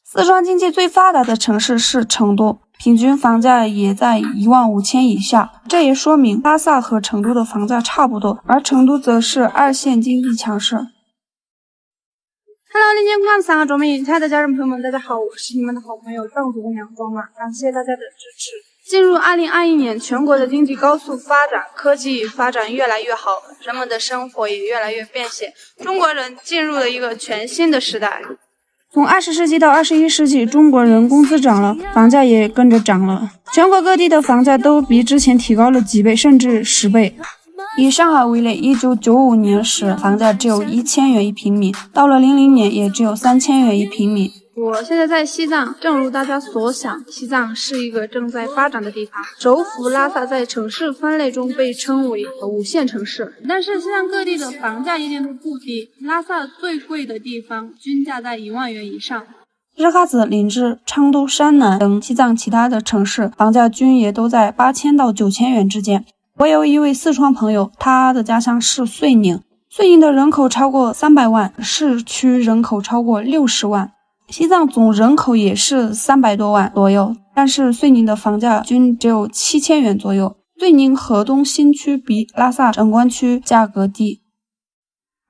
四川经济最发达的城市是成都，平均房价也在15000以下，这也说明拉萨和成都的房价差不多，而成都则是二线经济强势。Hello， 林间看3个周明，亲爱的家人朋友们，大家好，我是你们的好朋友藏族姑娘庄妈，感谢大家的支持。进入2021年，全国的经济高速发展，科技发展越来越好，人们的生活也越来越便携，中国人进入了一个全新的时代。从20世纪到21世纪，中国人工资涨了，房价也跟着涨了，全国各地的房价都比之前提高了几倍，甚至10倍。以上海为例，1995年时房价只有1000元一平米，到了00年也只有3000元一平米。我现在在西藏，正如大家所想，西藏是一个正在发展的地方。首府拉萨在城市分类中被称为5线城市，但是西藏各地的房价一点都不低，拉萨最贵的地方均价在1万元以上。日喀则、林芝、昌都、山南等西藏其他的城市房价均也都在8000到9000元之间。我有一位四川朋友，他的家乡是遂宁，遂宁的人口超过300万，市区人口超过60万。西藏总人口也是300多万左右，但是遂宁的房价均只有7000元左右。遂宁河东新区比拉萨整关区价格低，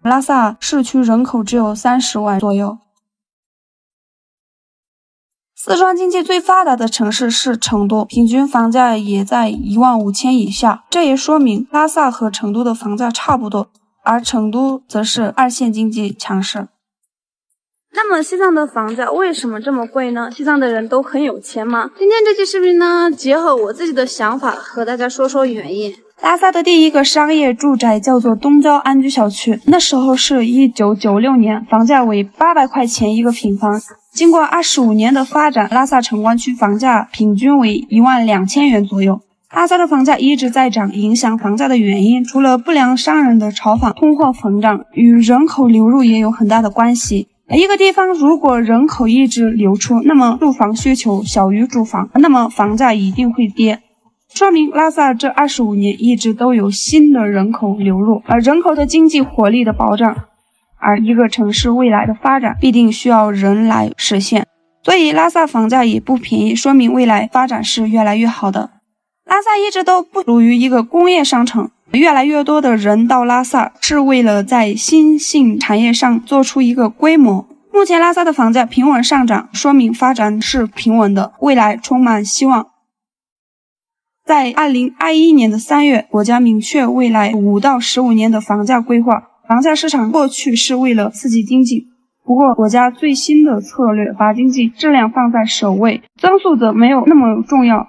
拉萨市区人口只有30万左右。四川经济最发达的城市是成都，平均房价也在15000以下，这也说明拉萨和成都的房价差不多，而成都则是二线经济强势。那么西藏的房价为什么这么贵呢？西藏的人都很有钱吗？今天这期视频呢，结合我自己的想法和大家说说原因。拉萨的第一个商业住宅叫做东郊安居小区，那时候是1996年，房价为800块钱一个平方。经过25年的发展，拉萨城关区房价平均为12000元左右。拉萨的房价一直在涨，影响房价的原因除了不良商人的炒房、通货膨胀，与人口流入也有很大的关系。一个地方如果人口一直流出，那么住房需求小于住房，那么房价一定会跌，说明拉萨这25年一直都有新的人口流入，而人口的经济活力的保障，而一个城市未来的发展必定需要人来实现，所以拉萨房价也不便宜，说明未来发展是越来越好的。拉萨一直都不属于一个工业商城，越来越多的人到拉萨是为了在新兴产业上做出一个规模。目前拉萨的房价平稳上涨，说明发展是平稳的，未来充满希望。在2021年的3月，国家明确未来5到15年的房价规划。房价市场过去是为了刺激经济，不过国家最新的策略把经济质量放在首位，增速则没有那么重要。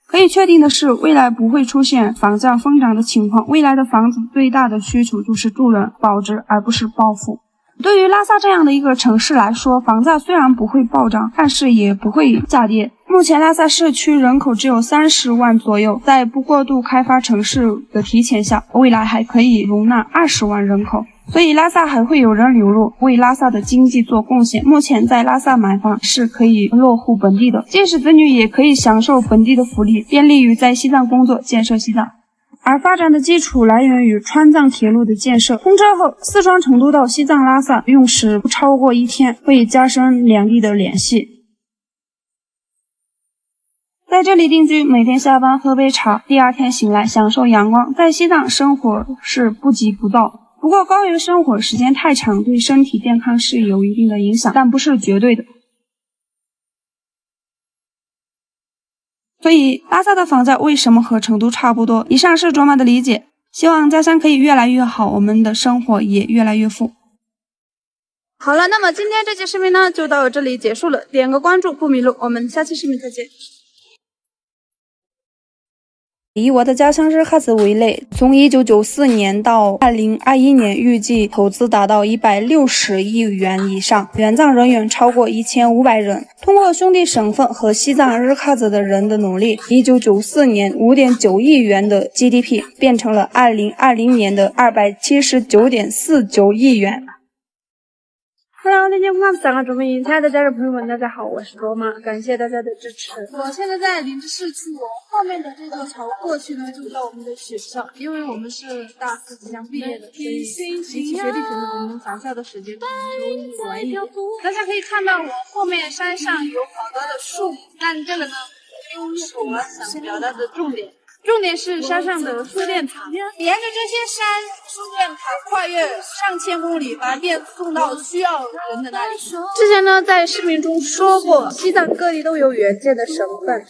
可以确定的是，未来不会出现房价疯涨的情况，未来的房子最大的需求就是住人保值，而不是暴富。对于拉萨这样的一个城市来说，房价虽然不会暴涨，但是也不会下跌。目前拉萨市区人口只有30万左右，在不过度开发城市的提前下，未来还可以容纳20万人口，所以拉萨还会有人流入，为拉萨的经济做贡献。目前在拉萨买房是可以落户本地的，即使子女也可以享受本地的福利，便利于在西藏工作，建设西藏。而发展的基础来源于川藏铁路的建设，通车后，四川成都到西藏拉萨用时不超过1天，会加深两地的联系。在这里定居，每天下班喝杯茶，第二天醒来享受阳光，在西藏生活是不急不躁。不过高原生活时间太长，对身体健康是有一定的影响，但不是绝对的。所以拉萨的房价为什么和成都差不多？以上是卓玛的理解，希望家乡可以越来越好，我们的生活也越来越富。好了，那么今天这期视频呢就到这里结束了，点个关注不迷路，我们下期视频再见。以我的家乡日喀则为例，从1994年到2021年，预计投资达到160亿元以上，援藏人员超过1500人。通过兄弟省份和西藏日喀则的人的努力，1994年5.9亿元的 GDP 变成了2020年的279.49亿元。Hello， 大家好，三个卓美彩的家人朋友们，大家好，我是卓玛，感谢大家的支持。我现在在林芝市区，我后面的这座桥过去呢，就到我们的学校。因为我们是大四即将毕业的，所以比起学弟学妹，我们返校的时间都晚一点。大家可以看到，我后面山上有好多的树木，但这个呢，并不是我想表达的重点。重点是山上的输电塔，沿着这些山，输电塔跨越上千公里，把电送到需要人的那里。之前呢，在视频中说过，西藏各地都有援建的省份。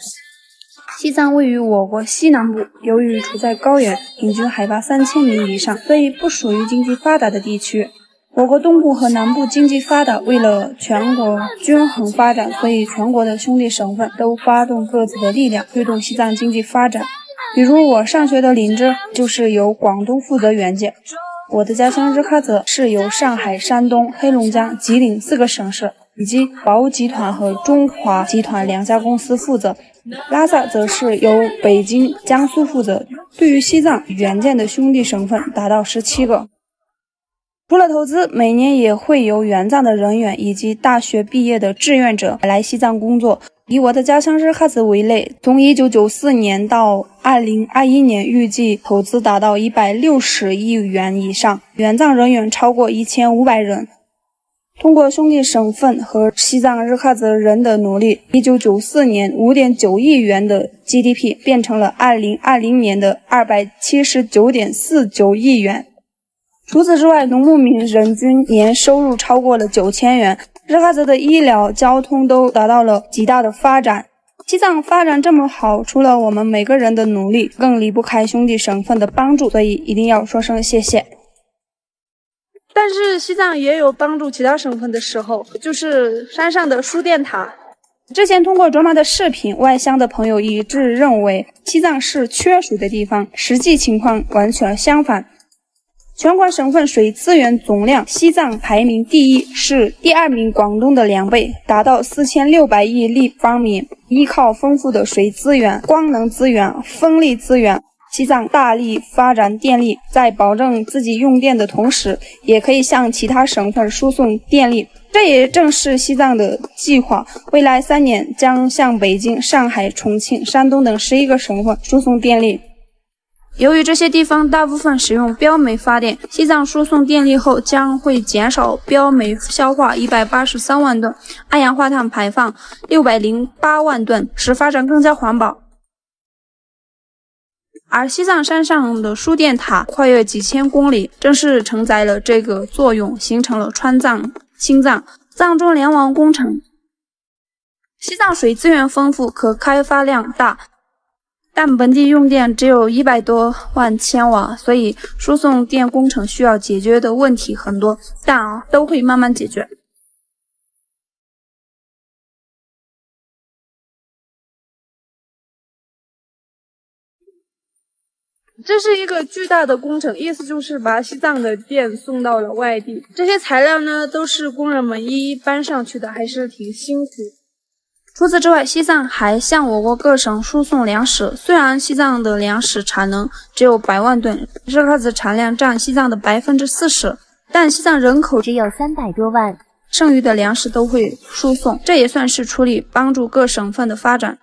西藏位于我国西南部，由于处在高原，平均海拔3000米以上，所以不属于经济发达的地区。我国东部和南部经济发达，为了全国均衡发展，所以全国的兄弟省份都发动各自的力量，推动西藏经济发展。比如我上学的林芝就是由广东负责援建，我的家乡日喀则是由上海、山东、黑龙江、吉林4个省市以及宝物集团和中华集团2家公司负责，拉萨则是由北京、江苏负责。对于西藏援建的兄弟省份达到17个。除了投资，每年也会有援藏的人员以及大学毕业的志愿者来西藏工作。以我的家乡日喀则为例，从1994年到2021年，预计投资达到160亿元以上，援藏人员超过1500人。通过兄弟省份和西藏日喀则人的努力，1994年5.9亿元的 GDP 变成了2020年的279.49亿元。除此之外，农牧民人均年收入超过了9000元，日喀则的医疗、交通都达到了极大的发展。西藏发展这么好，除了我们每个人的努力，更离不开兄弟省份的帮助，所以一定要说声谢谢。但是西藏也有帮助其他省份的时候，就是山上的输电塔。之前通过卓玛的视频，外乡的朋友一致认为西藏是缺水的地方，实际情况完全相反。全国省份水资源总量，西藏排名第1，是第2名广东的2倍，达到4600亿立方米。依靠丰富的水资源、光能资源、风力资源，西藏大力发展电力，在保证自己用电的同时，也可以向其他省份输送电力。这也正是西藏的计划，未来3年将向北京、上海、重庆、山东等11个省份输送电力。由于这些地方大部分使用标煤发电，西藏输送电力后将会减少标煤消化183万吨，二氧化碳排放608万吨，使发展更加环保。而西藏山上的输电塔跨越几千公里，正是承载了这个作用，形成了川藏、青藏、藏中联网工程。西藏水资源丰富，可开发量大，但本地用电只有100多万千瓦，所以输送电工程需要解决的问题很多，但都会慢慢解决。这是一个巨大的工程，意思就是把西藏的电送到了外地。这些材料呢，都是工人们一一搬上去的，还是挺辛苦。除此之外，西藏还向我国各省输送粮食。虽然西藏的粮食产能只有100万吨，日喀则产量占西藏的40%，但西藏人口只有300多万，剩余的粮食都会输送，这也算是出力帮助各省份的发展。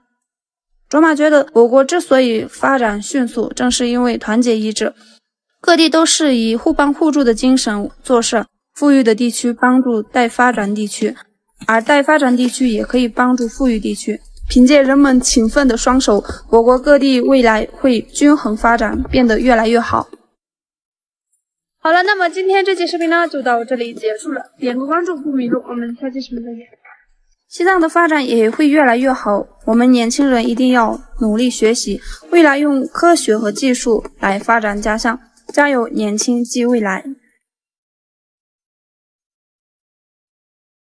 卓玛觉得，我国之所以发展迅速，正是因为团结一致，各地都是以互帮互助的精神做事，富裕的地区帮助待发展地区，而待发展地区也可以帮助富裕地区。凭借人们勤奋的双手，我国各地未来会均衡发展，变得越来越好。好了，那么今天这期视频呢，就到这里结束了。点个关注不迷路，我们下期视频再见。西藏的发展也会越来越好，我们年轻人一定要努力学习，未来用科学和技术来发展家乡，加油，年轻即未来。